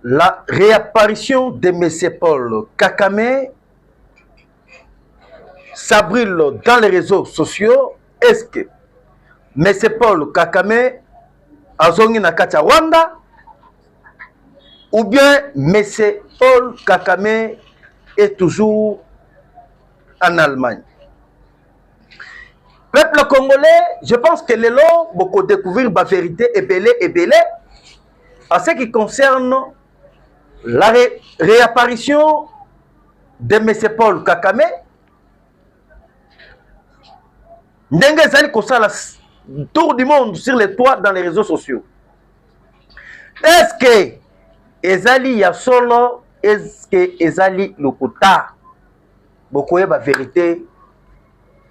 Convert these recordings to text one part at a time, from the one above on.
la réapparition de M. Paul Kakame s'abrille dans les réseaux sociaux. Est-ce que M. Paul Kakame azongi na kati ya Rwanda ou bien M. Paul Kakame est toujours en Allemagne? Peuple congolais, je pense que les lots vont découvrir la vérité et belé en ce qui concerne la réapparition de M. Paul Kakame. Ndenge ezali kosala tour du monde sur les toits dans les réseaux sociaux. Est-ce que ezali ya solo? Est-ce que ezali lokuta? Bokoye ba vérité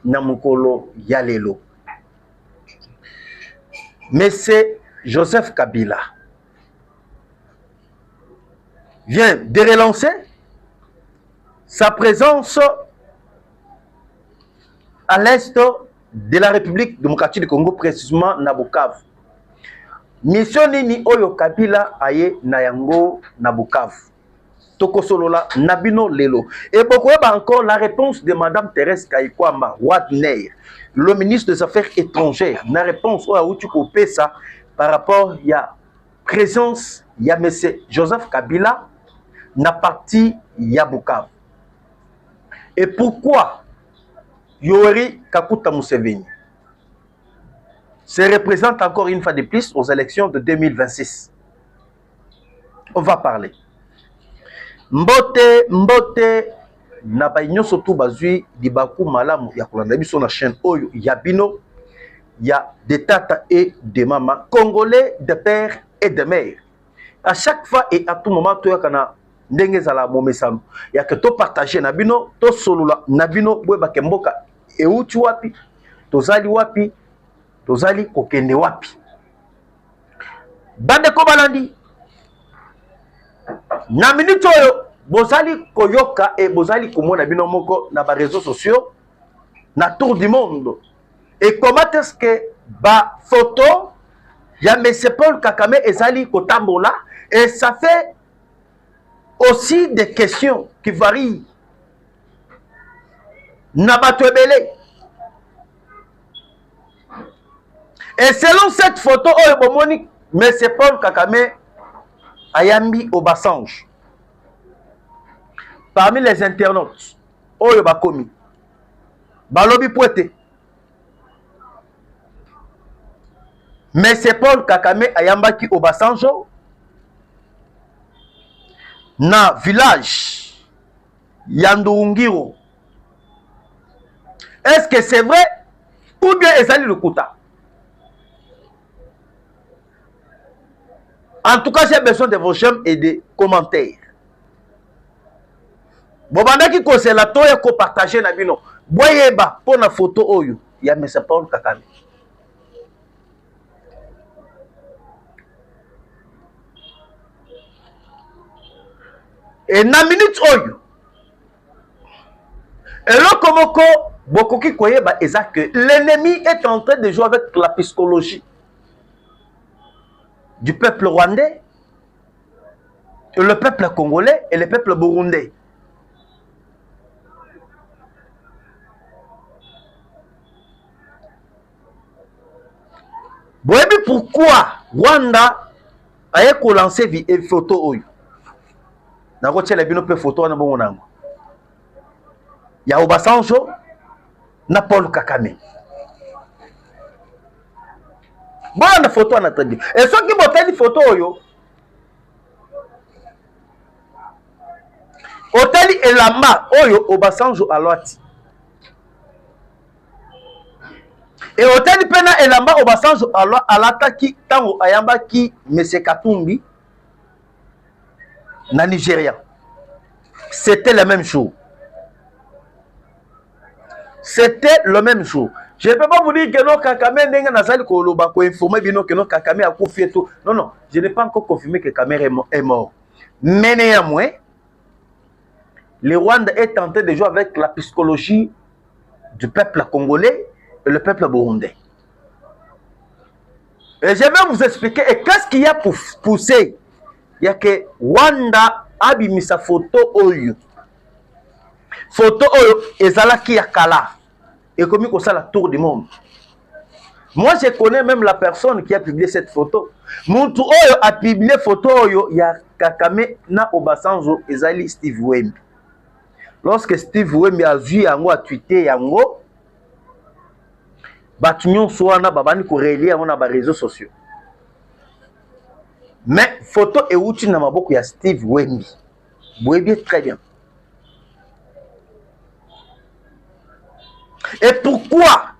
na mukolo ya lelo. Monsieur Joseph Kabila vient de relancer sa présence à l'est de la République démocratique du Congo, précisément na Bukavu. Mission nini oyo Kabila aye na yango na Bukavu. Tokosolola nabino lelo. Et pourquoi encore la réponse de Madame Thérèse Kayikwamba Wadner, le ministre des Affaires étrangères, na réponse oyo outi kopé ça par rapport ya présence ya monsieur Joseph Kabila na parti ya Bukavu. Et pourquoi Yoweri Kaguta Museveni se représente encore une fois de plus aux élections de 2026? On va parler. Mbote na bainyo surtout bazui dibaku malamu ya kolanda biso na chaîne oyo ya bino ya de tata et de mama congolais de père et de mère. À chaque fois et à tout moment to yakana ndenge zala momesano ya que to partager na bino to solula na bino boye bakemboka e uti wapi tozali kokende wapi. Bande ko balandi na minute oyo bozali koyoka et bozali komona bino moko na ba réseaux sociaux na tour du monde. Et comment est-ce que ba photo ya M. Paul Kakame ezali kotambola? Et ça fait aussi des questions qui varient na bato ebele. Et selon cette photo oyo bomoni M. Paul Kakame ayambi Obasanjo. Parmi les internautes, Oyo Bakomi, Balobi Pouete, mais c'est Paul Kakame ayambaki Obasanjo na village Yandungiro. Est-ce que c'est vrai ou bien ezali le Kouta? En tout cas, j'ai besoin de vos j'aime et des commentaires. Bobandaki ko c'est la toya ko partager na bino. Boyeba pour na photo oyo ya M. Paul Kakame. Et na minute oyo. Et là komoko bokoki koyeba exact que l'ennemi est en train de jouer avec la psychologie du peuple rwandais, et le peuple congolais et le peuple burundais. Vous voyez pourquoi Rwanda a lancé une photo? Na roche la bino pe photo na bongo nango. Ya Obasanjo na Paul Kakame. Bona photo na très bien. Et ceux qui boteli photo oyo Oteli elamba oyo Obasanjo alwati. Et Oteli pena elamba Obasanjo alataki tango ayambaki M. Katumbi na Nigeria. C'était le même jour. C'était le même jour. Je ne peux pas vous dire que non, Kakame n'est pas informé que non, Kakame a confié tout. Non, non, je n'ai pas encore confirmé que Kakame est mort. Mais néanmoins, le Rwanda est tenté de jouer avec la psychologie du peuple congolais et le peuple burundais. Et je vais vous expliquer qu'est-ce qui a poussé ya ke Rwanda abimisa photo oyo ezalaki ya kala ekomi kosala tour du monde. Moi je connais même la personne qui a publié cette photo. Muntu oyo a publié photo oyo ya Kakame na Obasanjo ezali Steve Wemby. Lorsque Steve Wemby a vu yango a tweeté yango, batu nyonso wana babani ko relier yango na ba réseaux sociaux. Mais photo euti na maboko ya Steve Wemby. Boyebie très bien. Et pourquoi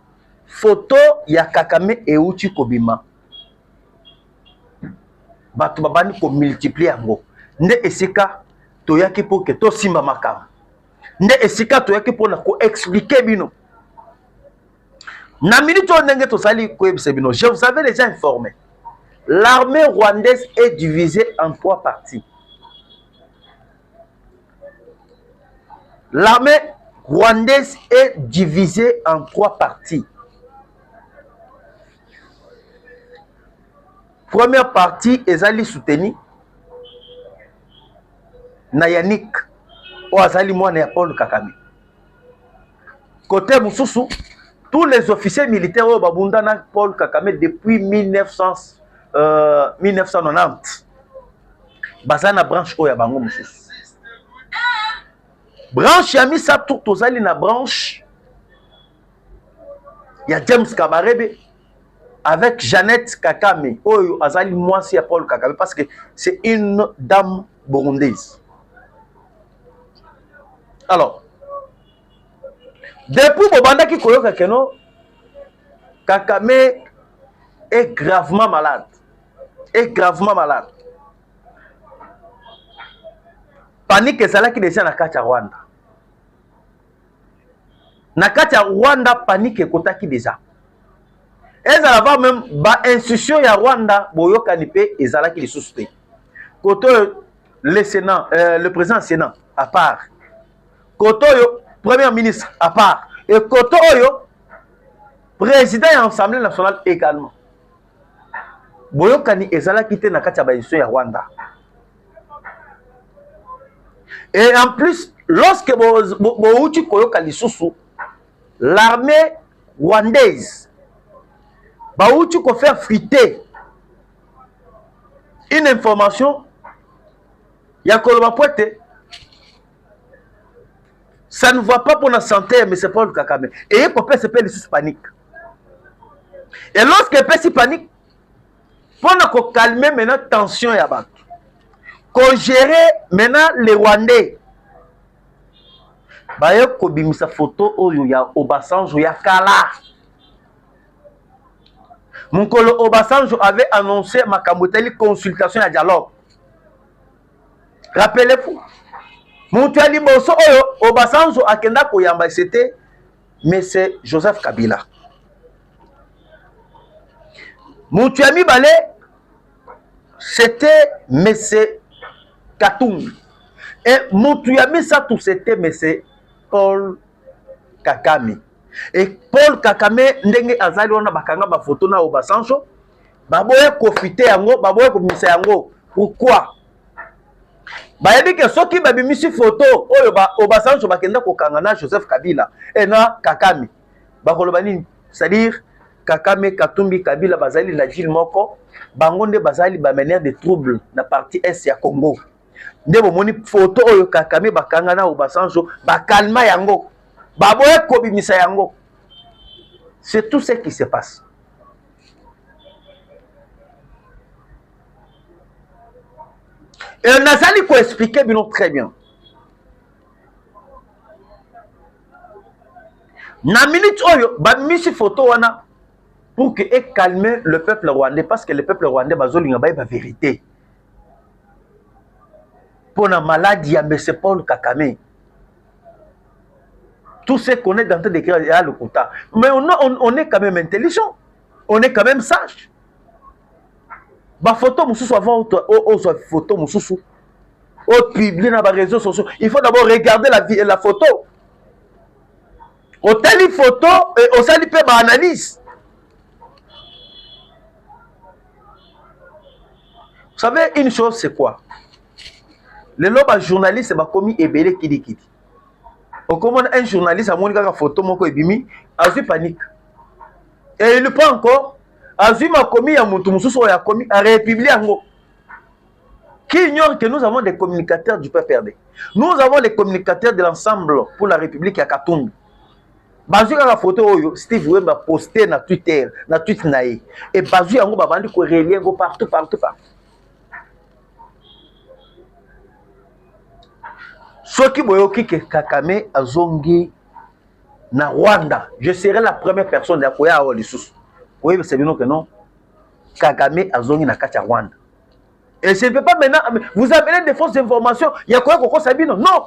photo ya Kakame euti kobima? Batu babani ko multiplier yango. Nde esika toyaki pour que to simba makam. Nde esika toyaki pour na ko expliquer bino. Na minute ndenge to sali ko ebise bino. Je vous avais déjà informé. L'armée rwandaise est divisée en 3 parties. L'armée rwandaise est divisée en 3 parties. Première partie, ezali soutenu na Yannick ou azali mwana ya Paul Kakame. Côté Moussousou, tous les officiers militaires au babunda na Paul Kakame depuis 1990. Bazana branche oya bango Moussousou. Branche ya misa tout ozali na branche ya James Kabarebe avec Jeannette Kakame oyo azali mwasi ya Paul Kakame parce que c'est une dame burundaise. Alors depuis Bobanda qui koyoka keno Kakame est gravement malade. Panique ezalaki déjà na kati ya Rwanda. Na kati ya Rwanda panique ekotaki déjà. Ezalava même ba institution ya Rwanda boyokani pe ezalaki lisusu te. Koto le Sénat, le président du Sénat à part. Koto yo premier ministre à part. Et koto yo président de l'Assemblée nationale également. Boyokani ezalaki te na kati ya ba institution ya Rwanda. Et en plus, lorsque Boouti Koyoka Lisusu, l'armée rwandaise, Boouti ko faire friter une information, Yakoloba Poete, ça ne va pas pour la santé, mais c'est pas le Kakame. Et il faut faire ce panique. Et lorsque il fait panique, pour calmer maintenant la tension, qu'on gérer maintenant les Rwandais. Baye ko bimisa photo oyo ya Obasanjo ya kala. Mukolo Obasanjo avait annoncé makamboteli consultation ya dialogue. Rappelez-vous. Mutuali boso oyo Obasanjo akenda ko yamba c'était monsieur Joseph Kabila. Mutuami balé c'était monsieur Katumbi. Et Moutouya ça tout c'était monsieur Paul Kakame. Et Paul Kakame ndenge azali wana bakanga ba photo na Obasanjo baboye profiter yango baboye komisa yango. Pourquoi? Bayebi ke soki babimisi photo oyo ba Obasanjo bakenda kokanga na Joseph Kabila et na Kakame bakoloba nini? C'est-à-dire Kakame, Katumbi, Kabila bazali na Gilles moko bango nde bazali ba mener des troubles na partie est ya Congo. Ndebo moni photo oyo Kakame bakanga na Obasanjo bakalma yango baboye kobimisa yango. C'est tout ce qui se passe. Et nazali ko expliquer bino très bien. Na minute oyo bamisi photo wana pour que calmer le peuple rwandais parce que le peuple rwandais bazolinga ba vérité. Pour la maladie à M. Paul Kakame. Tout ce qu'on est en train d'écrire à le Kouta. Mais on est quand même intelligent. On est quand même sage. Ma photo, moussou avant autre photo, moussou. Au publier dans les réseaux sociaux. Il faut d'abord regarder la photo. Au telle photo et au sali pe ba analyse. savez, une chose, c'est quoi? Les lobes journalistes, c'est commis ebele kidi. Au comment un journaliste a montré une photo, mon ebimi, a eu panique. Et il ne pas encore, a eu ma commis à mon toumoussou, a commis à républier en gros. Qui ignore que nous avons des communicateurs du PPRD. Nous avons les communicateurs de l'ensemble pour la République à Katumbi. Bazu la photo Steve Wemba posté na Twitter, na tweet naïe. Et Bazu yango babandi ko relier go partout. Soki boyoki ke Kakame azongi na Rwanda, je serai la première personne à koya au lisusu. Oui, c'est bien que non. Kakame azongi na kati ya Rwanda. Et je ne peux pas maintenant vous amener des fausses informations. Il y a quoi Koko Sabino? Non.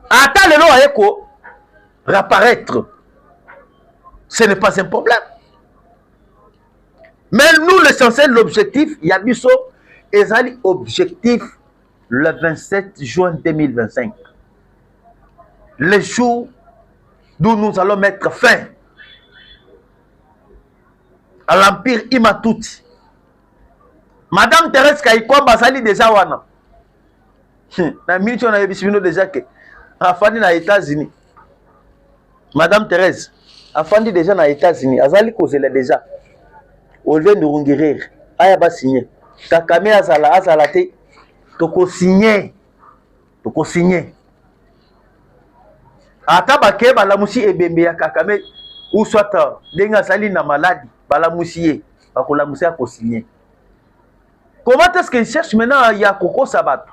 Attends le nom Eko réapparaître. Ce n'est pas un problème. Mais nous, l'essentiel, l'objectif, il y a biso, et objectif le 27 juin 2025. Le jour d'où nous allons mettre fin à l'empire Imatouti. Madame Thérèse Kaikwamba sali déjà wana. Na minute on a bisibino déjà que afandi na États-Unis. Madame Thérèse afandi déjà na États-Unis, azali kozela déjà. Olivier Ndurungirir aya ba signer. Kakame azala te toko signer. Ata bake balamusi ebembe ya Kakame ou soit denga sali na maladi balamusi bakolamusi ko signer. Comment est-ce qu'il cherche maintenant ya Koko Sabat?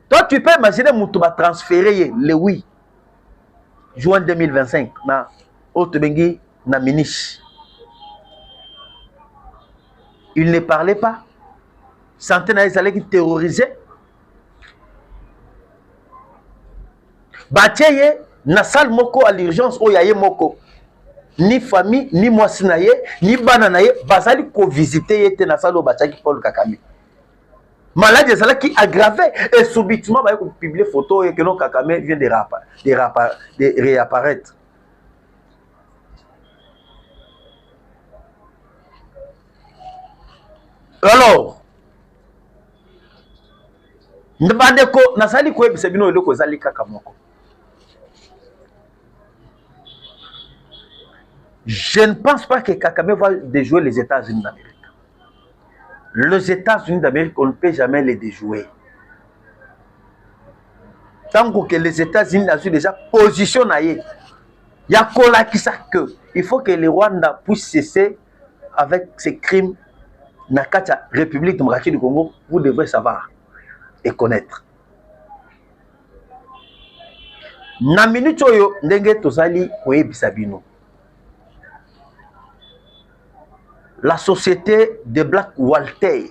Toi tu peux imaginer mutu ba transférer le 8 juin 2025 na Otobengi na Minish. Il ne parlait pas. Centenaires allaient qui terroriser. Batieye na salle moko à l'urgence o yaye moko. Ni famille, ni moisinaye, ni bananaye, basali ko visiter yete na salle o batiaki Paul Kakame. Malade ezala qui aggravé et subitement ba ko publier photo et que non Kakame vient de réapparaître. Alors, ndabandeko nasali ko ebise bino eloko ezali kaka moko. Je ne pense pas que Kakame va déjouer les États-Unis d'Amérique. Les États-Unis d'Amérique, on ne peut jamais les déjouer. Tant que les États-Unis ont déjà positionné, il y a que il faut que les Rwandais puissent cesser avec ces crimes. Nakata République démocratique du Congo, vous devrez savoir et connaître. Na minute oyo ndenge tozali koyebisa bino. La société de Black Walter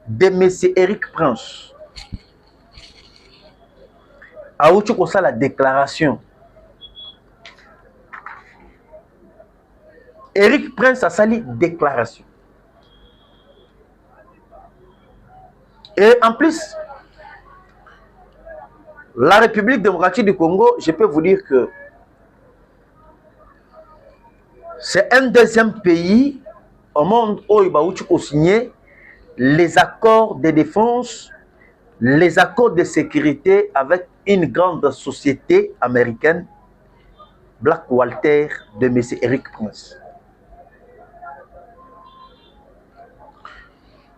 de M. Eric Prince a eu la déclaration. Eric Prince a sali déclaration. Et en plus, la République démocratique du Congo, je peux vous dire que c'est un deuxième pays au monde où il va signer les accords de défense, les accords de sécurité avec une grande société américaine, Black Walter de M. Eric Prince.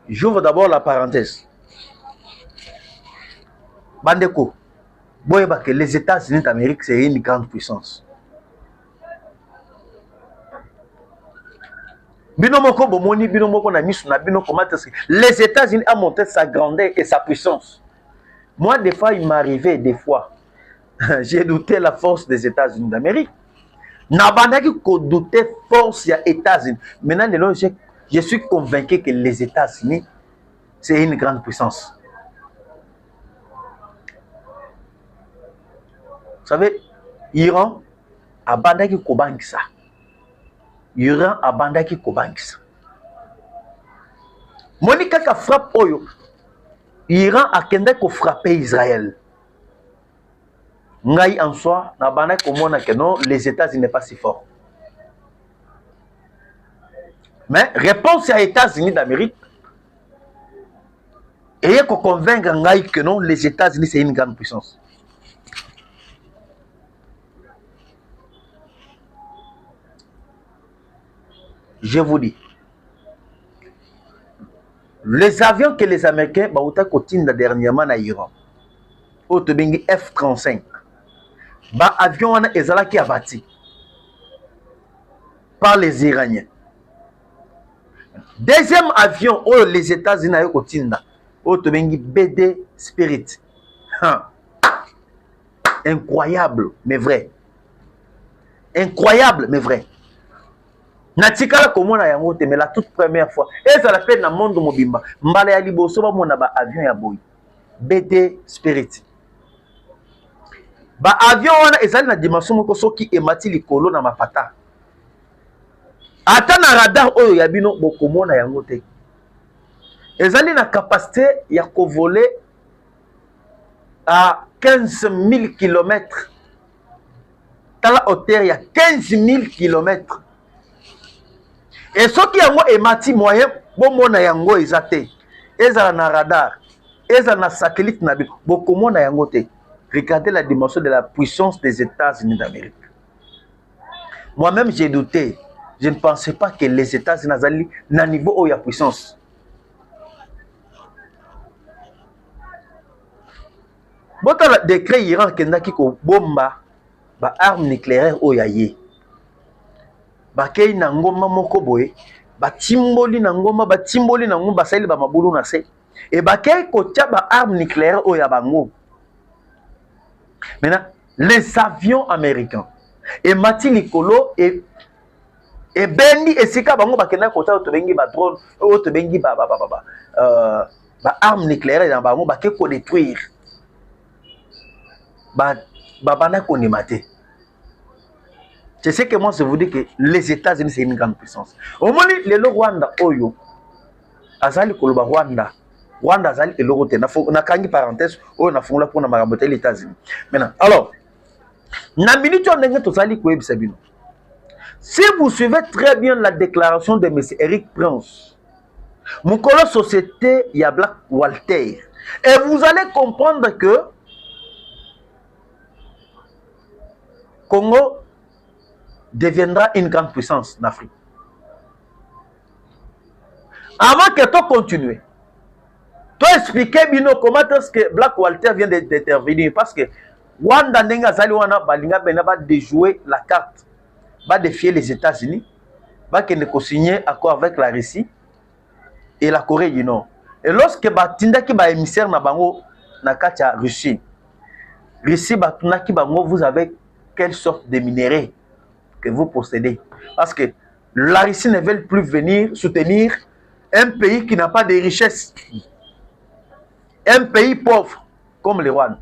J'ouvre d'abord la parenthèse. Bandeko, que les États-Unis d'Amérique, c'est une grande puissance. Les États-Unis ont montré sa grandeur et sa puissance. Moi, des fois, il m'arrivait, j'ai douté la force des États-Unis d'Amérique. Nabandaki ko douté force des États-Unis. Maintenant, je suis convaincu que les États-Unis, c'est une grande puissance. Vous savez, Iran a bandaki kobangisa. Iran a bandaki kobangisa. Monika ka frappe oyo. Iran a kende ko frapper Israël. Ngai en soi, na bandaki komona que non, les États-Unis n'est pas si fort. Mais réponse à États-Unis d'Amérique. Et il faut convaincre que non, les États-Unis, c'est une grande puissance. Je vous dis, les avions que les Américains ont dernièrement en Iran, F-35, avions qui abattus par les Iraniens. Deuxième avion, les États-Unis ont BD Spirit. Incroyable, mais vrai. Incroyable, mais vrai. Natikala komona yango te, mais la toute première fois et ça l'appelle na monde mobimba mbala ya liboso ba mona ba avion ya boy BD Spirit ba avion wana ezali na dimension moko soki emati likolo na mapata ata na radar oyo ya bino bokomona yango te ezali na capacité ya kovoler à 15 000 km tala hauteur ya 15 000 km. Et ce qui est emati moyen, bon mona yango ezate, ezala na radar, ezala na satellite na bino, beaucoup mona yango te. Regardez la dimension de la puissance des États-Unis d'Amérique. Moi-même j'ai douté, je ne pensais pas que les États-Unis azali na niveau où il y a puissance. Bota le décret Iran kendaki ko bomba ba arme nucléaire oyaye. Bakei na ngoma moko boye batimboli na ngoma batimboli na ngoma basali ba mabulu na se et bakei kotia ba arme nucléaire oya bango. Maintenant les avions américains et mati likolo et bendi esika bango bakenda kota to bengi ba drone to bengi ba arme nucléaire na bango bakei ko détruire ba bana ko ni maté. C'est ce que moi je vous dis que les États-Unis c'est une grande puissance. Au moins le Rwanda oyo azali koloba Rwanda azali eloko te na kangi parenthèse oyo na fungula pour na marabote les États-Unis. Maintenant alors na minute on ndenge tozali ko yebisa bino. Si vous suivez très bien la déclaration de M. Eric Prince, mukolo société ya Black Walter, et vous allez comprendre que Congo deviendra une grande puissance en Afrique. Avant que tu continues, tu expliquer Bino comment est-ce que Black Walter vient d'intervenir, parce que Wanda Nenga Zaliwana Balinga Bena va déjouer la carte, va défier les États-Unis, va signer accord avec la Russie et la Corée du Nord. Et lorsque Batinda qui va émissaire na bango na katia Russie, Batuna qui bango, vous avez quelle sorte de minerais que vous possédez. Parce que la Russie ne veut plus venir soutenir un pays qui n'a pas de richesse. Un pays pauvre comme le Rwanda.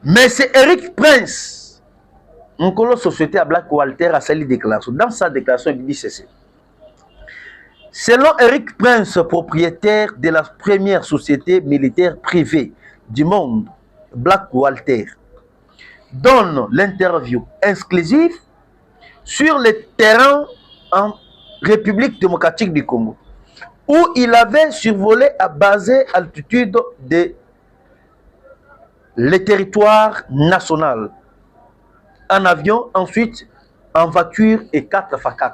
Mais c'est Eric Prince, un colo société à Black Walter a sali déclaration. Dans sa déclaration, il dit ceci. Selon Eric Prince, propriétaire de la première société militaire privée du monde, Black Walter, donne l'interview exclusive sur le terrain en République démocratique du Congo, où il avait survolé à basse altitude de le territoire national, en avion, ensuite en voiture et 4x4.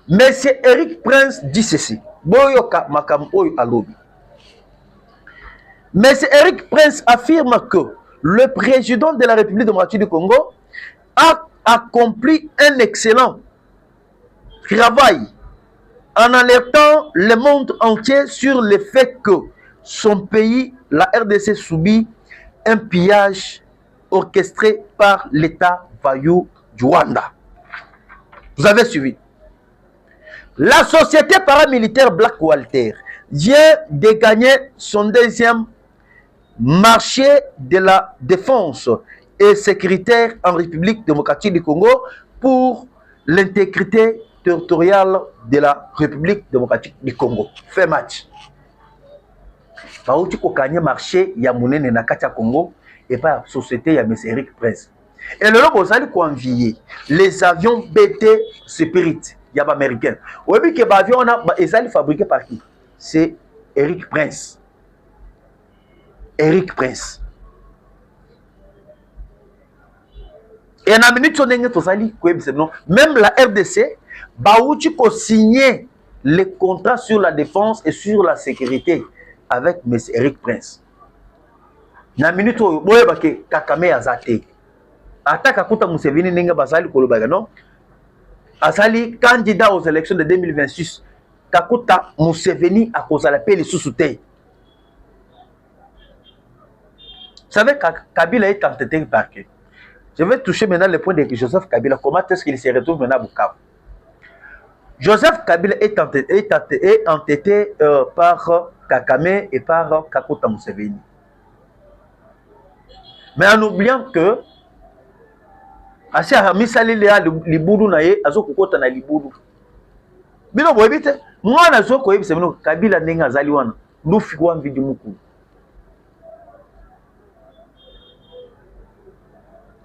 Monsieur Eric Prince dit ceci. Boyoka makam oyo alobi. Monsieur Eric Prince affirme que le président de la République démocratique du Congo a accompli un excellent travail en alertant le monde entier sur le fait que son pays, la RDC, subit un pillage orchestré par l'État vaillou du Rwanda. Vous avez suivi. La société paramilitaire Black Walter vient de gagner son deuxième marché de la défense et sécuritaire en République démocratique du Congo pour l'intégrité territoriale de la République démocratique du Congo. Fait match. Bauti ko gagner marché ya munene na kati ya Congo et pas la société, il y a M. Eric Prince. Et le lot, vous allez convier les avions BT Spirit, il y a pas américain. Vous voyez que l'avion, ils allaient fabriqué par qui? C'est Eric Prince. Eric Prince. Et en minute, même la RDC, Baouti a signé les contrats sur la défense et sur la sécurité avec M. Eric Prince. Na minute, vous voyez que Kakame a zaté. Attaque à Kouta Mousseveni Nenga Basali Kolobaga, non? Asali, candidat aux élections de 2026, Kakuta Mousseveni a causé l'appel les sous-soutés. Vous savez, Kabila est entêté par qui? Je vais toucher maintenant le point de Joseph Kabila. Comment est-ce qu'il se retrouve maintenant à Bukavu? Joseph Kabila est entêté par Kakame et par Kakuta Mousseveni. Mais en oubliant que Asa misali lea libudu na ye azokukota na libudu. Bino boyebite mwana zoko yebise bino Kabila nenga azali wana lufi kwa mvidi muku.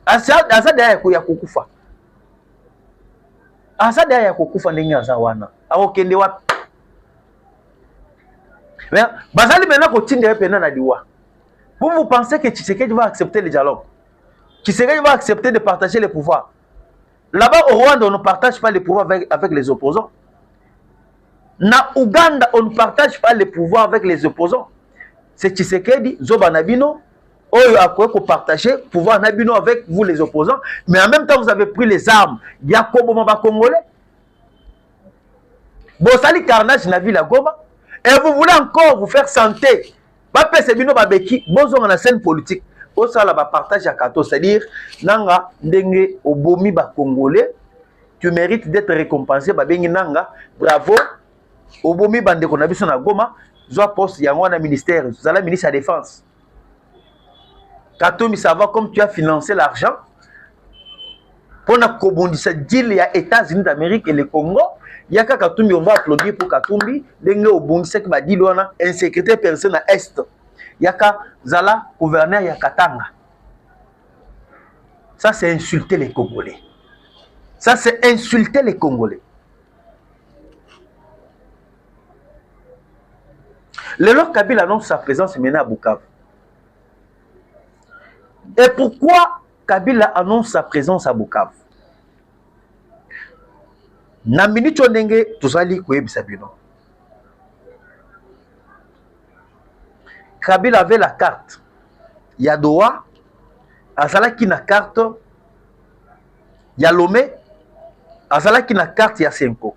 Asa daya ya kukufa. Asa daya ya kukufa nenga aza wana. Akokende wapi? Mais bazali maintenant ko tinde pena na liwa. Vous pensez que Tshisekedi va accepter le dialogue? Tshisekedi va accepter de partager les pouvoirs. Là-bas au Rwanda, on ne partage pas les pouvoirs avec les opposants. Na Ouganda, on ne partage pas les pouvoirs avec les opposants. C'est Tshisekedi, Zoba Nabino, Oyo a quoi partager pouvoir Nabino avec vous les opposants. Mais en même temps, vous avez pris les armes. Yakobo Maba Congolais. Bosali Carnage na ville à Goma. Et vous voulez encore vous faire santé. Bapé Sebino Babeki, bozo en la scène politique. Au ça, là, partage à Kato, c'est-à-dire, Nanga, Ndenge, Obomi, Congolais, tu mérites d'être récompensé, Babengi Nanga, bravo, Obomi, Bande, qu'on a vu son Goma, Zoa poste, Yangwana ministère, Zala ministre de la Défense. Kato, mi savoir comme tu as financé l'argent, pour na Kobondi, ça dit, il y a États-Unis d'Amérique et le Congo, il y a Katumbi, on va applaudir pour Katumbi, Ndenge, Obondi, c'est que m'a dit, l'on a insécurité personne à Est. Yaka Zala, gouverneur Yakatanga. Ça, c'est insulter les Congolais. Ça, c'est insulter les Congolais. Le Lord Kabila annonce sa présence maintenant à Bukavu. Et pourquoi Kabila annonce sa présence à Bukavu? Na minute ondenge tozali koyebisa bino. Kabila avait la carte. Yadoa, Azala qui na carte. Yalomé, Azala qui na carte Yasenko.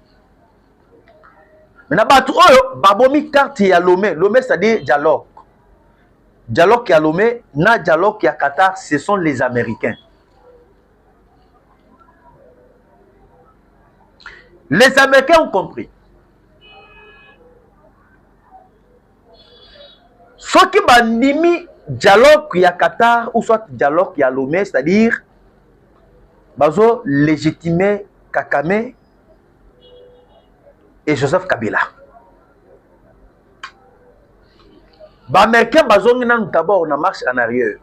Maintenant, Babomi carte Yalomé. Lomé, c'est-à-dire dialogue. Dialogue Yalomé, na dialogue ya Qatar, ce sont les Américains. Les Américains ont compris. Ce qui m'a dit dialogue y a Qatar ou soit dialogue y a Lomé, c'est-à-dire bazo légitimer Kakame et Joseph Kabila. Les Américains bazo d'abord on marche en arrière.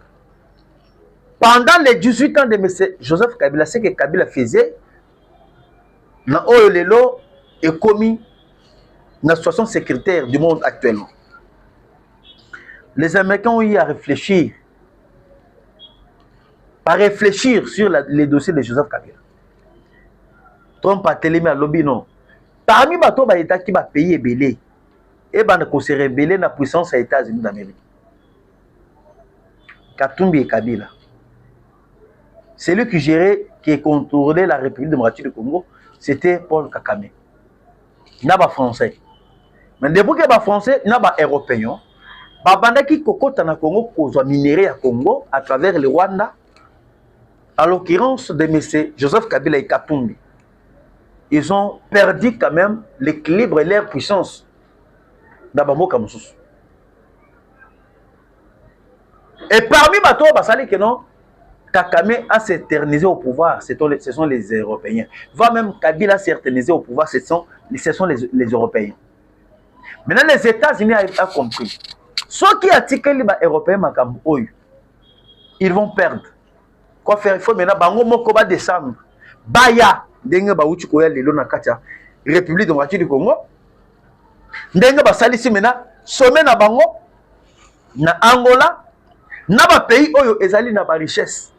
Pendant les 18 ans de M. Joseph Kabila, ce que Kabila faisait, na oyo lelo est commis dans la situation sécuritaire du monde actuellement. Les Américains ont eu à réfléchir, sur les dossiers de Joseph Kabila. Trump a télémé à lobby non. Parmi les États qui va payer belé, et ben se rebeller la puissance des États-Unis d'Amérique. Katumbi et Kabila. C'est lui qui gérait, qui contrôlait la République démocratique du Congo, c'était Paul Kagame. Il n'y a pas français. Mais depuis qu'il y a français, il n'y a pas européen. Babandaki kokota na Congo kozwa minerai à Congo à travers le Rwanda, à l'occurrence de M. Joseph Kabila et Katumbi. Ils ont perdu quand même l'équilibre et leur puissance dans Bamboka Moussous. Et parmi Bato Basali que non, Kakame a s'éternisé au pouvoir, ce sont les Européens. Va même Kabila s'éterniser au pouvoir, ce sont les Européens. Maintenant les États-Unis ont compris. Ce qui a tiré les Européens, ils vont perdre. Quoi faire? Il faut maintenant bango moko ba descendre. Baya ndenge ba uti koya lelo na katia République démocratique du Congo. Ndenge ba salisi maintenant sommet na bango na Angola na ba pays oyo ezali na ba richesse.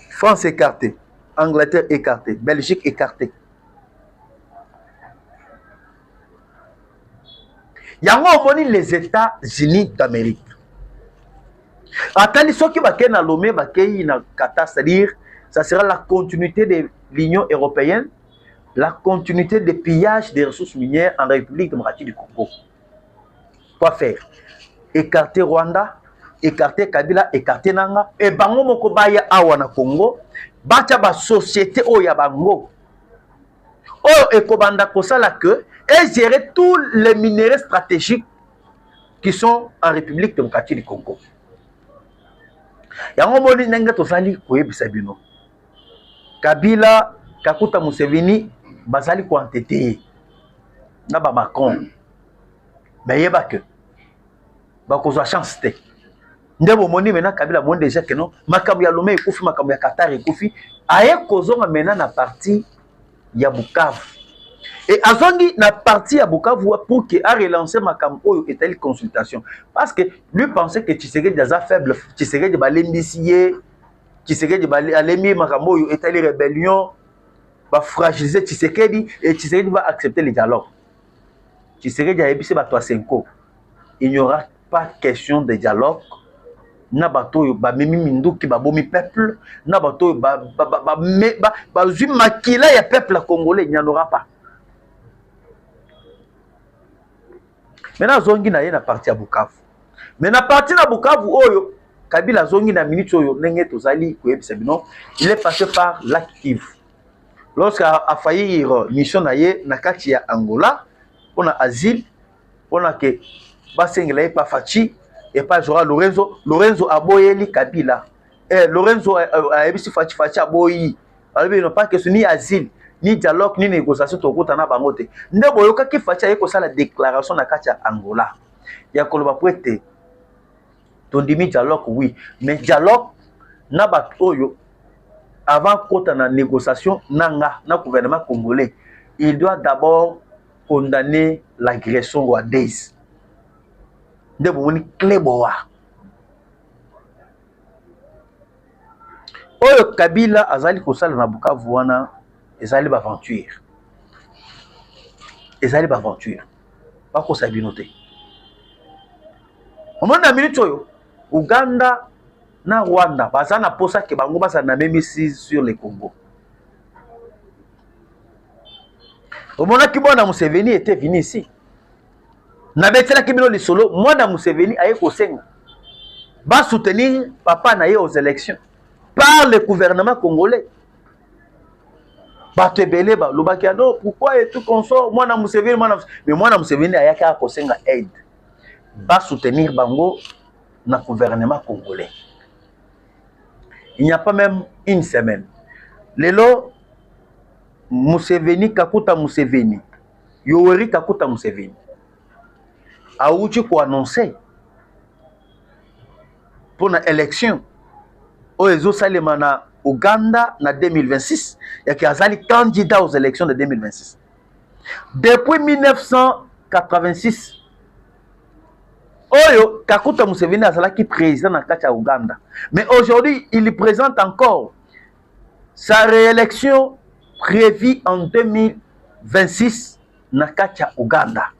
France écartée, Angleterre écartée, Belgique écartée. Yango omoni les États-Unis d'Amérique. Attendez, ceux qui va na Lomé va na Qatar, c'est-à-dire ça sera la continuité de l'Union européenne, la continuité des pillages des ressources minières en République démocratique du Congo. Quoi faire? Écarter Rwanda, écarter Kabila, écarter Nanga, et bango moko baya awa na Congo, batia ba société oya bango. Oh, et kobanda kosala que et gérer tous les minéraux stratégiques qui sont en République démocratique du Congo. Yango moni nanga tosali koyebisa bino. Kabila, Kakuta Museveni, bazali ko entêté na ba Macron. Mais yeba que ba kozwa chance te. Ndebo moni mena Kabila mon déjà que non, makambo ya Lomé ekufi, makambo ya Qatar ekufi, aye kozonga mena na parti ya Bukavu. Et azongi na parti ya Bukavu pour que a relancer makambo oyo etali consultation parce que lui pensait que Tshisekedi déjà faible, Tshisekedi balembisiye, Tshisekedi balemi makambo oyo etali rébellion, va fragiliser Tshisekedi et Tshisekedi va accepter le dialogue. Tshisekedi a ébissé bato a Senko. Il n'y aura pas question de dialogue. Na bato yo ba memi minduki ba bomi peuple, na bato yo ba zui makila ya peuple congolais, il n'y en aura pas. Maintenant zongi na ye na parti ya Bukavu. Mais na parti na Bukavu oyo Kabila zongi na minute oyo ndenge tozali koyebisa bino, il est passé par l'active. Lorsqu'il a failli mission na ye na kati ya Angola, on a asile, on a que basengela ye pa Fachi et pas Jora Lorenzo aboyeli Kabila. Et Lorenzo a ebisi Fachi aboyi. Alors il n'a pas question ni asile, ni dialogue, ni négociation tokota na bangote. Nde boyoka ki Fachi ayeko sala déclaration na kati ya Angola. Ya koloba prete tondimi dialogue oui, mais dialogue na ba oyo avant kota na négociation na gouvernement congolais, il doit d'abord condamner l'agression rwandaise. Nde bomoni kleboa. Oyo Kabila azali kosala na Bukavu wana ezali ba aventure. Ezali ba aventure. Ba ko sabinote. Omona minute oyo Uganda na Rwanda bazana posa ke bango basa na même mise sur le Congo. Omona ki mwana Museveni était venu ici. Na betela ki bino lisolo mwana Museveni aye kosenga ba soutenir papa na ye aux élections par le gouvernement congolais. Ba tebele ba lobaki non pourquoi et tout consort mwana Museveni mais mwana Museveni ayaka kosenga aide. Ba soutenir bango na gouvernement congolais. Il n'y a pas même une semaine. Lelo Museveni Kakuta Museveni, Yoweri Kakuta Museveni a outi ko annoncer pour la élection au Ezo Salema na Uganda na 2026 et qui a été candidat aux élections de 2026. Depuis 1986 Oyo Kakuta Museveni azalaki président na kati ya Uganda. Mais aujourd'hui, il présente encore sa réélection prévue en 2026 na kati ya Uganda.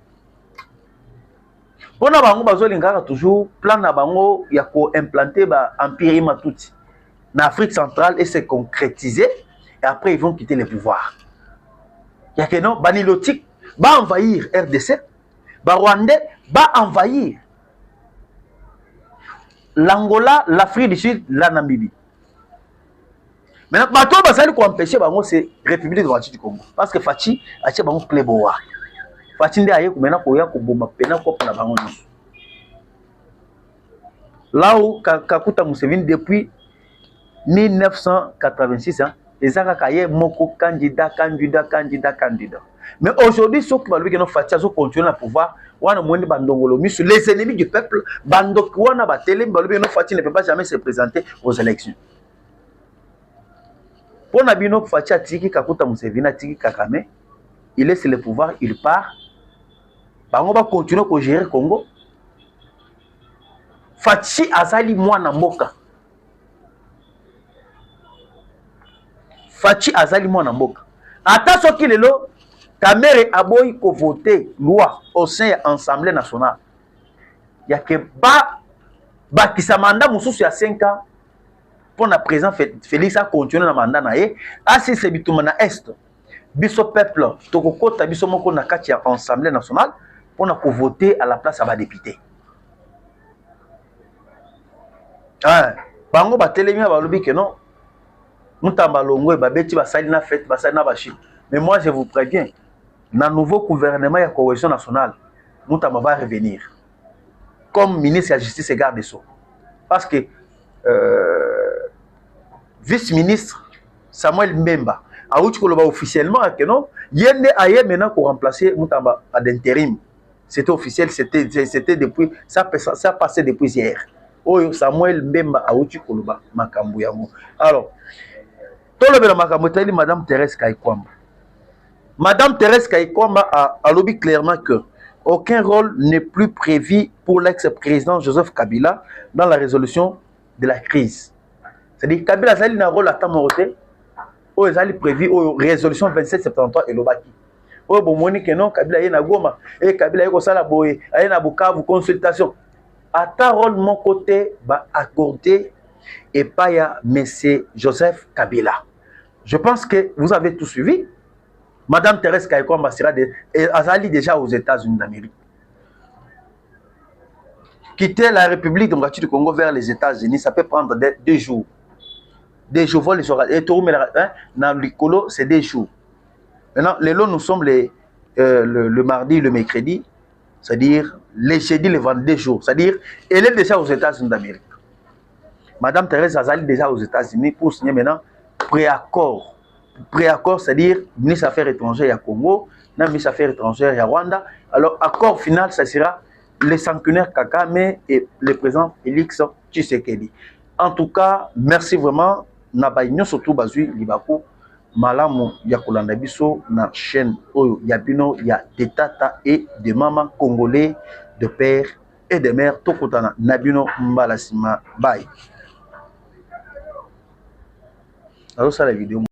Pona bango bazolingaka toujours plan na bango ya ko implanter ba empire matuti na Afrique centrale et se concrétiser et après ils vont quitter le pouvoir. Ya que non banilotique ba envahir RDC, ba Rwandais ba envahir l'Angola, l'Afrique du Sud, la Namibie. Maintenant, bateau basali ko empêcher bango c'est République démocratique du Congo parce que Fachi a tché bango kleboa. Fachi ndé aye ko mena ko ya ko bomba pena ko na bango nyonso. Là où Kakuta Museveni depuis 1986 hein, ezaka kaye moko candidat. Mais aujourd'hui, ceux qui veulent nous continuer à pouvoir, les ennemis du peuple, ne peut pas jamais se présenter aux élections. Pour Nabino Fatia Tiki Kakuta Musevina Tiki Kakame, il laisse le pouvoir, il part. On va continuer à gérer le Congo. Fachi Azali Mwana Mboka. Fachi Azali Mwana Mboka. Attention qu'il est là, Kamere Aboy ko voter loi au sein de l'Assemblée nationale. Il y a que qui sa mandat Moussous à 5 ans pour le président Félix a continué le mandat naé. Asi c'est bitumana est. Biso peuple, tokokota biso moko na kati ya Assemblée nationale pour na ko voter à la place à député. Ah, bango batelemi ba lobi que non. Mutamba longo ba beti ba sali na fête, ba sali na bashi. Mais moi je vous préviens, dans le nouveau gouvernement de la coalition nationale, Mutamba va revenir comme ministre de la Justice et garde des Sceaux. Parce que vice-ministre Samuel Mbemba a officiellement que non, il est maintenant pour remplacer Mutamba à l'intérim. C'était officiel, c'était depuis, ça passait depuis hier. Oh, Samuel Mbemba a Koloba Makambu Yango. Alors, tout le monde Madame Thérèse Kaikwamba. Madame Thérèse Kaikwamba a lobby clairement que aucun rôle n'est plus prévu pour l'ex-président Joseph Kabila dans la résolution de la crise. C'est-à-dire Kabila a un rôle à Tamorote, où il a prévu la résolution 2773 et l'Obaki. Où il y a non, Kabila est na Goma, et Kabila est na Boye, il na Bukavu, consultation. À ta rôle, mon côté, va accordé et pas ya M. Joseph Kabila. Je pense que vous avez tout suivi. Madame Thérèse Kaikwamba sera déjà aux États-Unis d'Amérique. Quitter la République démocratique du Congo vers les États-Unis, ça peut prendre 2 jours. 2 jours, vol et tout, mais dans l'Icolo, c'est 2 jours. Maintenant, les lots, nous sommes le mardi, le mercredi, c'est-à-dire les jeudis, le vendredi, 2 jours. C'est-à-dire, elle est déjà aux États-Unis d'Amérique. Madame Thérèse Azali déjà aux États-Unis pour signer maintenant préaccord. Préaccord, c'est-à-dire ministre des Affaires étrangères à Congo, ministre des Affaires étrangères à Rwanda. Alors, accord final, ça sera le sanctionnaire Kakame et le président Félix Tshisekedi. En tout cas, merci vraiment. Nabaïnyo surtout Bazui Libako. Malamu ya kolanda biso na chaîne Oyo Yabino ya des tata et des mamans congolais, de père et de mère. Tokotana Nabino Mbalasima. Bye. Alors ça la vidéo.